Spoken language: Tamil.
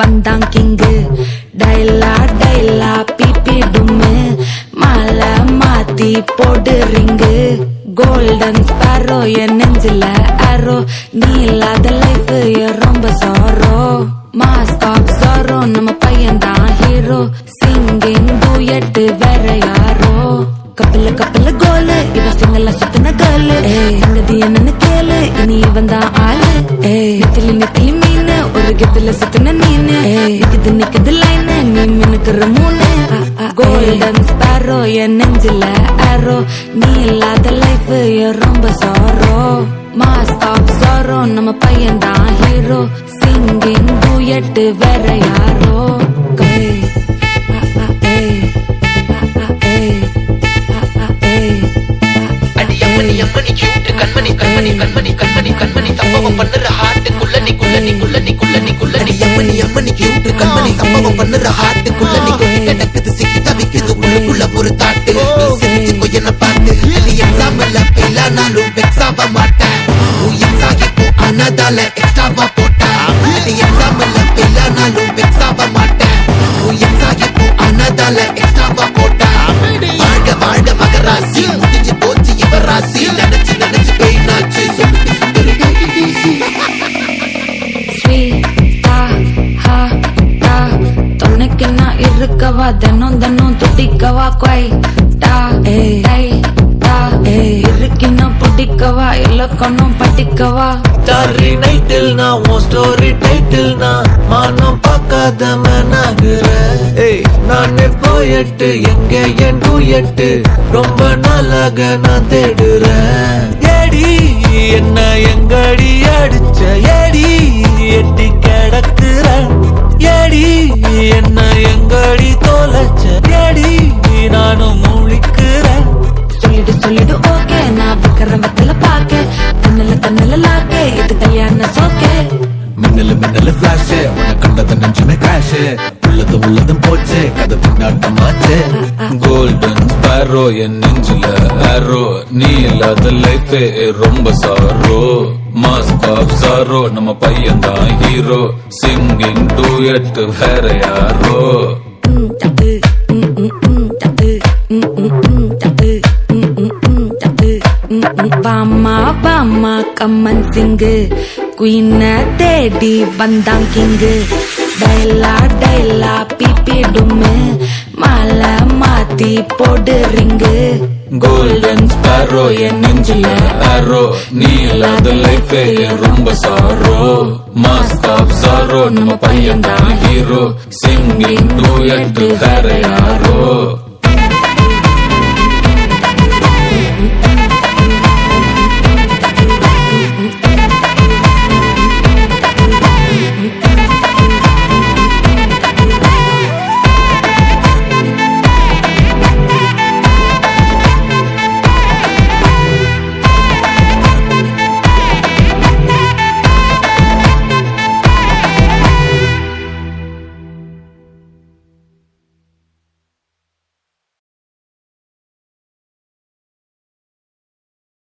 வந்தான் கிங்கு டைலா டைலா பிபி டும்மு மாலை மாத்தி போடு ரிங்கு கோல்டன் ஸ்பாரோ என் நெஞ்சில ஆரோ நீ இல்லாத லைஃப் ரொம்ப சாரோ மாஸ்க் ஆஃப் சாரோ நம்ம பையன் தான் ஹீரோ சிங்கிங் டூயட் வேற யாரோ கப்பல கப்பல கோலு இவ சிங்கல சுத்தின கேளு சங்கதி என்னன்னு கேளு இனி இவன் தான் ஆளு நெத்திலி நெத்திலி மீனு ஒரு கெத்துல சுத்தின நீனு நிக்குது லைனு நீ மினுக்குற மூணு கோல்டன் ஸ்பாரோ என் நெஞ்சில ஆரோ நீ இல்லாத லைஃப் ரொம்ப சாரோ மாஸ்க் ஆஃப் சாரோ நம்ம பையன் தான் ஹீரோ சிங்கிங் டூயட் வேற யாரோ கண்மணி கண்மணி கண்மணி கண்மணி கண்மணி சம்பவம் பண்ணுற ஹார்ட்டுக்குள்ள நீ குள்ள நீ குள்ள நீ குள்ள நீ குள்ள நீ அம்மணி அம்மணி கியூட் கண்மணி சம்பவம் பண்ணுற ஹார்ட்டுக்குள்ள நீ கிடக்குது சிக்கி தவிக்குது உள்ளுக்குள்ள ஒரு தாட்டு நீ செஞ்சுக்கோ என்ன பார்த்து நீ எக்ஸாம்ல ஃபெயில் ஆனாலும் வெக்ஸ் ஆக மாட்டேன் நீ எக்ஸாகி போ ஆனதால எக்ஸ்ட்ராவா போட்டா நீ எக்ஸாம்ல ஃபெயில் ஆனாலும் வெக்ஸ் ஆக மாட்டேன் நீ எக்ஸாகி போ ஆனதால எக்ஸ்ட்ராவா போட்டா வாழ்க வாழ்க மகராசி முடிஞ்சு போச்சு இவர் ராசி நினைச்சு நினைச்சு பெயினாச்சு சொல்லிட்டு சுந்தரி ஸ்வீட்டா ஹா டா துணைக்கு நான் இருக்கவா தினம் தினம் துடிக்கவா குவைட்டா டா இருக்கின்னா பிடிக்கவா இலக்கணம் படிக்கவா ஸ்டாரி நைட்டில் நான் உன் ஸ்டோரி டைட்டில் நான் மானம் பார்க்காத மேனாகிறேன் நானே போயிட்டு எங்க என் டூயட்டு ரொம்ப நாளாக நான் தேடுறேன் ஏடி என்ன எங்கடி அடிச்ச ஏடி எட்டி கிடக்குற ஏடி என்ன எங்கடி தோலைச்ச ஏடி நானும் முழிக்கிறேன் சொல்லிடு ஓகே நான் வைக்கிற வத்தல பாக்க தன்னல லாக்கே இது கல்யாண சோக்கே மின்னலு மின்னலு பிளாஷ் உன்னை கண்டத நெஞ்சுமே கிராஷ் உள்ளதும் போச்சு கதை பின்னாட்டமாச்சு கோல்டன் ஸ்பாரோ என் நெஞ்சில ஆரோ நீ இல்லாத லைஃப் ரொம்ப சாரோ மாஸ்க் ஆஃப் சாரோ நம்ம பையன் தான் ஹீரோ சிங்கிங் டூயட் வேற யாரோ வாமா வாமா கம்மன் சிங்கு குயின தேடி வந்தான் கிங்கு டைலா டைலா பிபி டும்மு மாலை மாத்தி போடு ரிங்கு கோல்டன் ஸ்பாரோ என் நெஞ்சில ஆரோ நீ இல்லாத லைஃப் ரொம்ப சாரோ மாஸ்க் ஆஃப் சாரோ நம்ம பையன் தான் ஹீரோ சிங்கிங் டூயட் வேற யாரோ